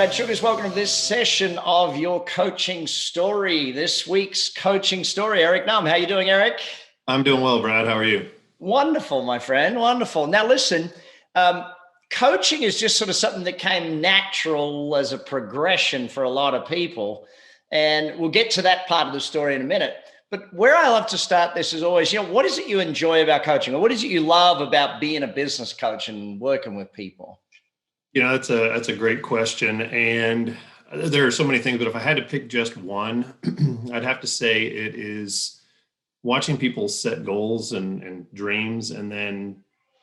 Brad Sugars. Welcome to this session of your coaching story. This week's coaching story, Eric Knam. How are you doing, Eric? I'm doing well, Brad. How are you? Wonderful, my friend. Wonderful. Now, listen, coaching is just sort of something that came natural as a progression for a lot of people. And we'll get to that part of the story in a minute. But where I love to start this is always, what is it you enjoy about coaching? Or what is it you love about being a business coach and working with people? That's a great question. And there are so many things, but if I had to pick just one, I'd have to say it is watching people set goals and dreams, and then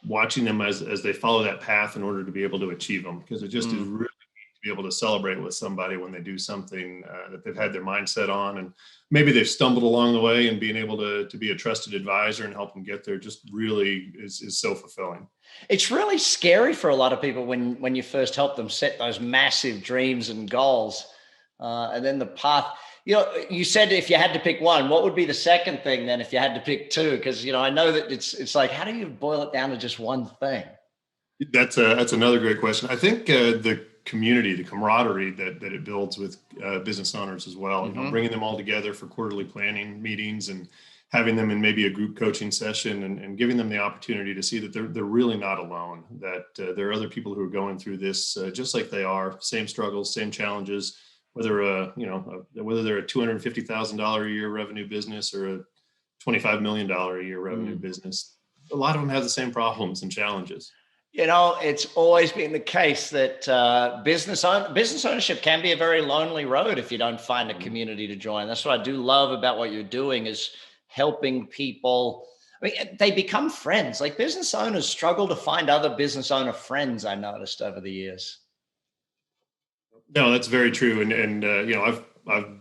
watching them as they follow that path in order to be able to achieve them. Because it just is really neat to be able to celebrate with somebody when they do something that they've had their mindset on, and maybe they've stumbled along the way, and being able to be a trusted advisor and help them get there just really is so fulfilling. It's really scary for a lot of people when you first help them set those massive dreams and goals, and then the path. You said if you had to pick one, what would be the second thing then if you had to pick two? Because I know that it's like, how do you boil it down to just one thing? That's another great question. I think the community, the camaraderie that it builds with business owners as well. Bringing them all together for quarterly planning meetings and having them in maybe a group coaching session, and giving them the opportunity to see that they're really not alone, that there are other people who are going through this just like they are, same struggles, same challenges, whether they're a $250,000 a year revenue business or a $25 million a year revenue business. A lot of them have the same problems and challenges. It's always been the case that business ownership can be a very lonely road if you don't find a community to join. That's what I do love about what you're doing, is helping people. I mean, they become friends. Like, business owners struggle to find other business owner friends, I noticed over the years. No, that's very true. And I've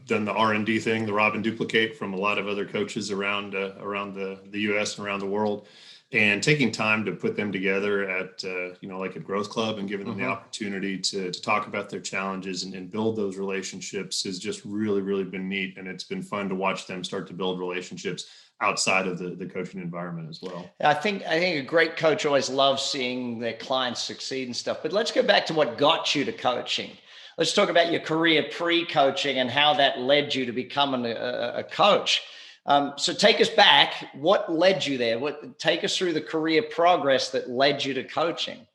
done the R&D thing, the rob and duplicate, from a lot of other coaches around the US and around the world. And taking time to put them together at, like at Growth Club, and giving them the opportunity to talk about their challenges and build those relationships has just really, really been neat. And it's been fun to watch them start to build relationships outside of the coaching environment as well. I think a great coach always loves seeing their clients succeed and stuff. But let's go back to what got you to coaching. Let's talk about your career pre-coaching and how that led you to becoming a coach. So take us back. What led you there? Take us through the career progress that led you to coaching.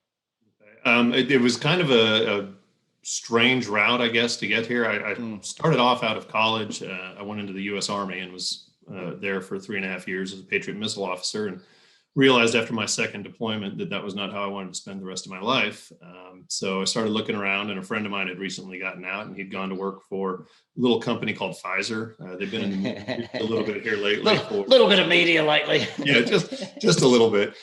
It was kind of a strange route, I guess, to get here. I started off out of college. I went into the U.S. Army and was there for 3.5 years as a Patriot missile officer, and realized after my second deployment that was not how I wanted to spend the rest of my life. So I started looking around, and a friend of mine had recently gotten out, and he'd gone to work for a little company called Pfizer. They've been in a little bit here lately. Little bit of media lately. Yeah, just a little bit.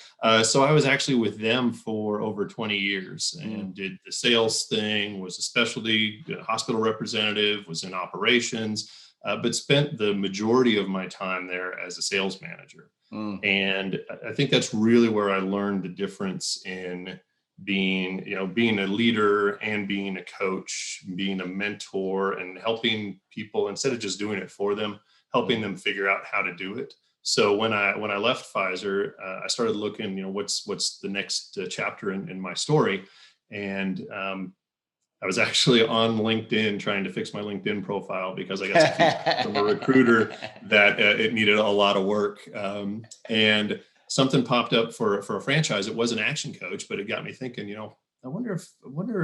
So I was actually with them for over 20 years and did the sales thing, was a specialty hospital representative, was in operations, but spent the majority of my time there as a sales manager. And I think that's really where I learned the difference in being a leader and being a coach, being a mentor, and helping people, instead of just doing it for them, helping them figure out how to do it. So when I left Pfizer, I started looking, what's the next chapter in my story. And I was actually on LinkedIn trying to fix my LinkedIn profile because I got some feedback from a recruiter that it needed a lot of work. And something popped up for a franchise. It was an action coach, but it got me thinking, I wonder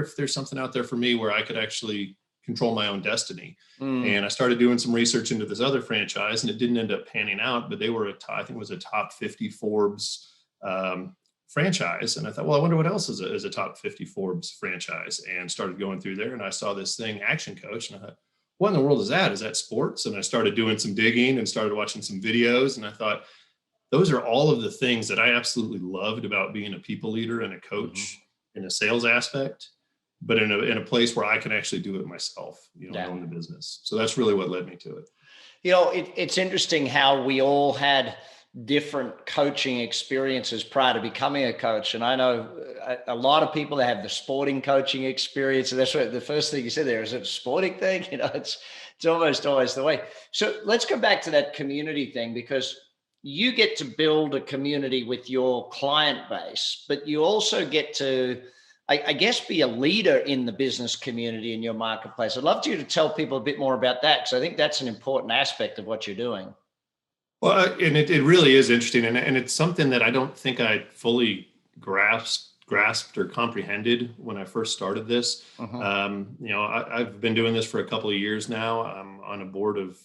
if there's something out there for me where I could actually control my own destiny. And I started doing some research into this other franchise, and it didn't end up panning out, but they were I think it was a top 50 Forbes franchise. And I thought, well, I wonder what else is a top 50 Forbes franchise, and started going through there. And I saw this thing, ActionCOACH, and I thought, what in the world is that? Is that sports? And I started doing some digging and started watching some videos. And I thought, those are all of the things that I absolutely loved about being a people leader and a coach in a sales aspect, but in a place where I can actually do it myself, own the business. So that's really what led me to it. It's interesting how we all had different coaching experiences prior to becoming a coach. And I know a lot of people that have the sporting coaching experience. And that's what the first thing you said there, is it a sporting thing? It's almost always the way. So let's go back to that community thing, because you get to build a community with your client base, but you also get to I guess, be a leader in the business community in your marketplace. I'd love you to tell people a bit more about that, because I think that's an important aspect of what you're doing. Well, and it really is interesting, and it's something that I don't think I fully grasped or comprehended when I first started this. I've been doing this for a couple of years now. I'm on a board of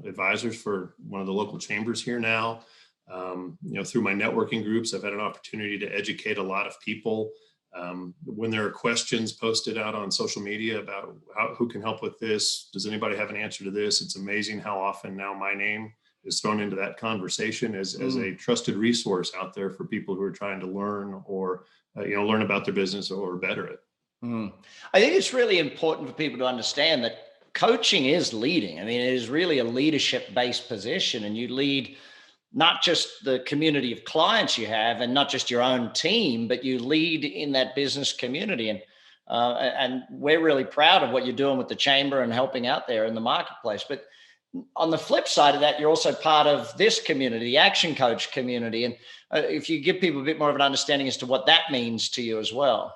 advisors for one of the local chambers here now. Through my networking groups, I've had an opportunity to educate a lot of people. When there are questions posted out on social media about who can help with this, does anybody have an answer to this? It's amazing how often now my name is thrown into that conversation as a trusted resource out there for people who are trying to learn or learn about their business or better it. I think it's really important for people to understand that coaching is leading. I mean, it is really a leadership-based position, and you lead not just the community of clients you have, and not just your own team, but you lead in that business community. And we're really proud of what you're doing with the chamber and helping out there in the marketplace. But on the flip side of that, you're also part of this community, the Action Coach community. And if you give people a bit more of an understanding as to what that means to you as well.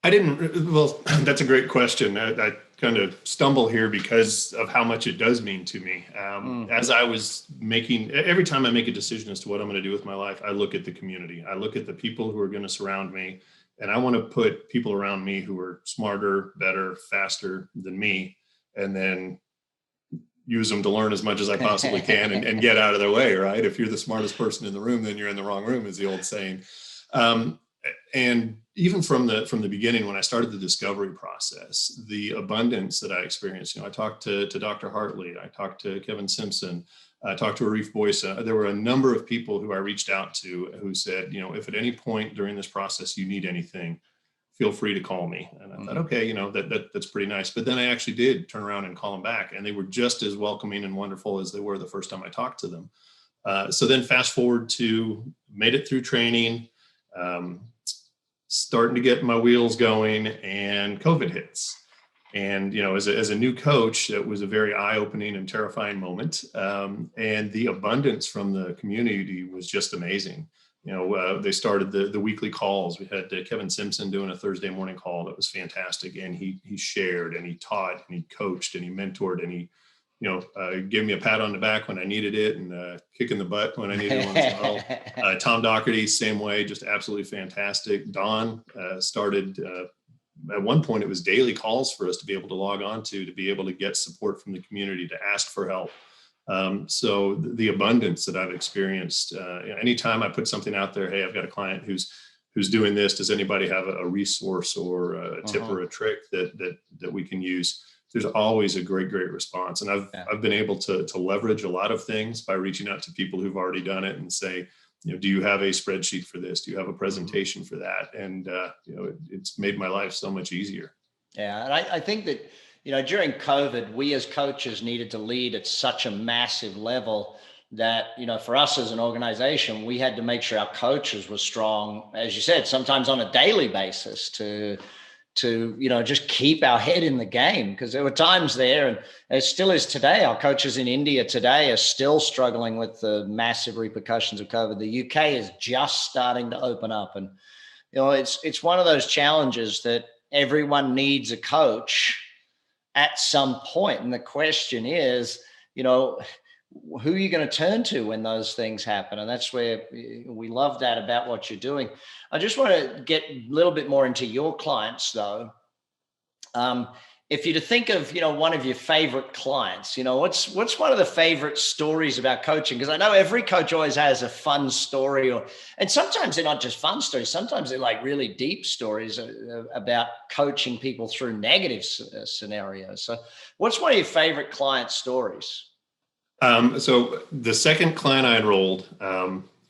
Well, that's a great question. I kind of stumble here because of how much it does mean to me. As I was every time I make a decision as to what I'm going to do with my life, I look at the community. I look at the people who are going to surround me, and I want to put people around me who are smarter, better, faster than me, and then use them to learn as much as I possibly can and get out of their way, right? If you're the smartest person in the room, then you're in the wrong room, is the old saying. And even from the beginning, when I started the discovery process, the abundance that I experienced, I talked to Dr. Hartley, I talked to Kevin Simpson, I talked to Arif Boysa. There were a number of people who I reached out to who said, if at any point during this process you need anything, feel free to call me. And I thought, okay, that's pretty nice. But then I actually did turn around and call them back, and they were just as welcoming and wonderful as they were the first time I talked to them. So then fast forward to made it through training, starting to get my wheels going, and COVID hits. And, as a new coach, it was a very eye-opening and terrifying moment. And the abundance from the community was just amazing. They started the weekly calls. We had Kevin Simpson doing a Thursday morning call that was fantastic. And he shared, and he taught, and he coached, and he mentored, and he, gave me a pat on the back when I needed it, and kick in the butt when I needed one as well. Tom Doherty, same way, just absolutely fantastic. Don started, at one point it was daily calls for us to be able to log on to be able to get support from the community, to ask for help. So the abundance that I've experienced, anytime I put something out there, hey, I've got a client who's doing this, does anybody have a resource or a tip or a trick that we can use? There's always a great response. And I've been able to leverage a lot of things by reaching out to people who've already done it and say, do you have a spreadsheet for this? Do you have a presentation for that? And, it's made my life so much easier. Yeah. And I think that, during COVID, we as coaches needed to lead at such a massive level that, for us as an organization, we had to make sure our coaches were strong, as you said, sometimes on a daily basis to just keep our head in the game, because there were times there, and it still is today. Our coaches in India today are still struggling with the massive repercussions of COVID. The UK is just starting to open up, and it's one of those challenges that everyone needs a coach at some point. And the question is, who are you going to turn to when those things happen? And that's where we love that about what you're doing. I just want to get a little bit more into your clients, though. If you to think of, one of your favorite clients, what's one of the favorite stories about coaching? Because I know every coach always has a fun story, and sometimes they're not just fun stories. Sometimes they're like really deep stories about coaching people through negative scenarios. So what's one of your favorite client stories? So the second client I enrolled,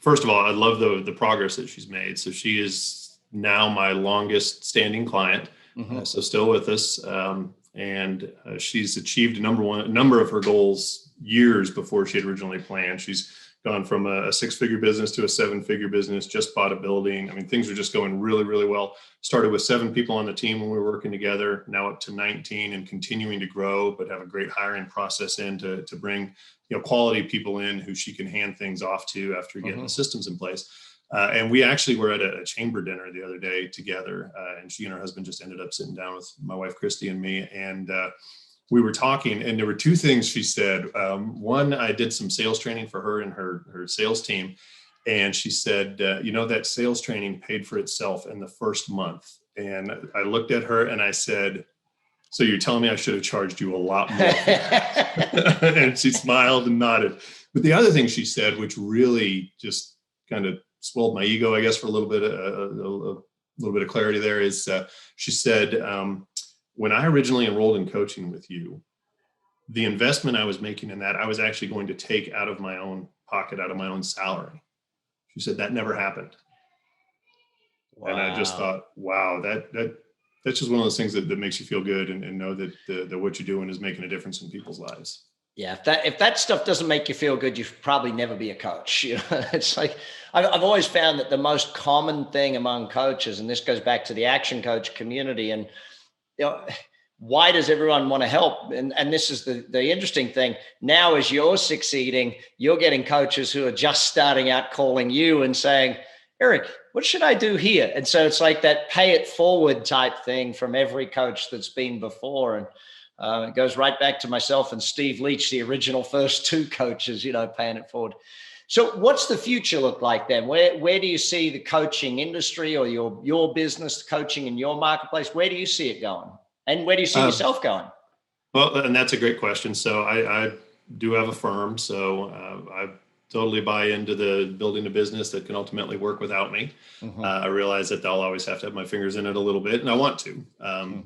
first of all, I love the progress that she's made. So she is now my longest standing client. So still with us. And she's achieved a number of her goals years before she had originally planned. She's gone from a 6-figure business to a 7-figure business, just bought a building. I mean, things are just going really, really well. Started with 7 people on the team when we were working together, now up to 19 and continuing to grow, but have a great hiring process to bring, quality people in who she can hand things off to after getting the systems in place. And we actually were at a chamber dinner the other day together, and she and her husband just ended up sitting down with my wife, Christy, and me. And we were talking, and there were two things she said. One, I did some sales training for her and her sales team. And she said, that sales training paid for itself in the first month. And I looked at her and I said, so you're telling me I should have charged you a lot more? And she smiled and nodded. But the other thing she said, which really just kind of swelled my ego, I guess, for a little bit of clarity there, is she said, when I originally enrolled in coaching with you, the investment I was making in that, I was actually going to take out of my own pocket, out of my own salary. She said that never happened. Wow. And I just thought, wow, that's just one of those things that makes you feel good and know that what you're doing is making a difference in people's lives. Yeah, if that stuff doesn't make you feel good, you probably never be a coach. It's like I've always found that the most common thing among coaches, and this goes back to the Action Coach community, and why does everyone want to help? And this is the interesting thing. Now, as you're succeeding, you're getting coaches who are just starting out calling you and saying, Eric, what should I do here? And so it's like that pay it forward type thing from every coach that's been before. And it goes right back to myself and Steve Leach, the original first two coaches, paying it forward. So what's the future look like then? Where do you see the coaching industry or your business coaching in your marketplace? Where do you see it going? And where do you see yourself going? Well, and that's a great question. So I do have a firm. So I totally buy into the building a business that can ultimately work without me. Mm-hmm. I realize that I'll always have to have my fingers in it a little bit, and I want to.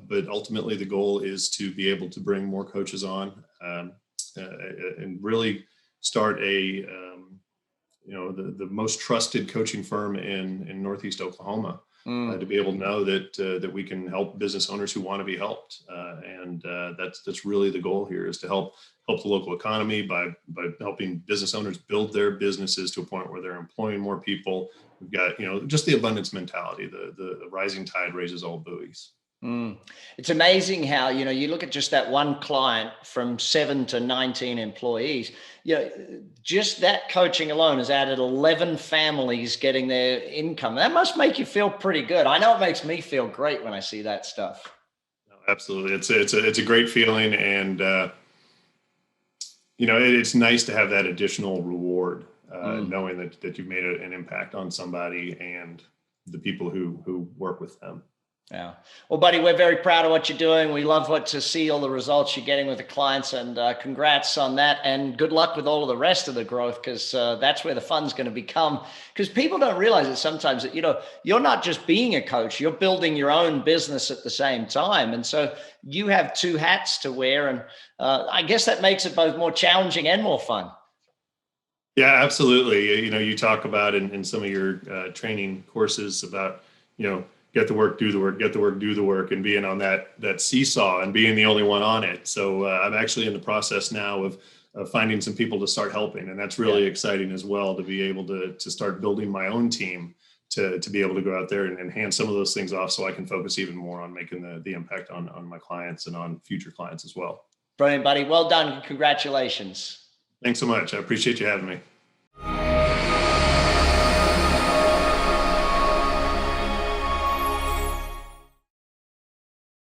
But ultimately, the goal is to be able to bring more coaches on and really start the most trusted coaching firm in Northeast Oklahoma. To be able to know that we can help business owners who want to be helped, and that's really the goal here, is to help the local economy by helping business owners build their businesses to a point where they're employing more people. We've got just the abundance mentality. The rising tide raises all buoys. It's amazing how, you look at just that one client from 7 to 19 employees, just that coaching alone has added 11 families getting their income. That must make you feel pretty good. I know it makes me feel great when I see that stuff. Absolutely. It's a great feeling. And, it's nice to have that additional reward, knowing that you've made an impact on somebody and the people who work with them. Yeah. Well, buddy, we're very proud of what you're doing. We love to see all the results you're getting with the clients, and congrats on that. And good luck with all of the rest of the growth, because that's where the fun's going to become. Because people don't realize it sometimes that, you're not just being a coach, you're building your own business at the same time. And so you have two hats to wear. And I guess that makes it both more challenging and more fun. Yeah, absolutely. You talk about in some of your training courses about, get the work, do the work, get the work, do the work, and being on that seesaw and being the only one on it. So I'm actually in the process now of finding some people to start helping. And that's really exciting as well, to be able to start building my own team to be able to go out there and hand some of those things off so I can focus even more on making the impact on my clients and on future clients as well. Brilliant, buddy. Well done. Congratulations. Thanks so much. I appreciate you having me.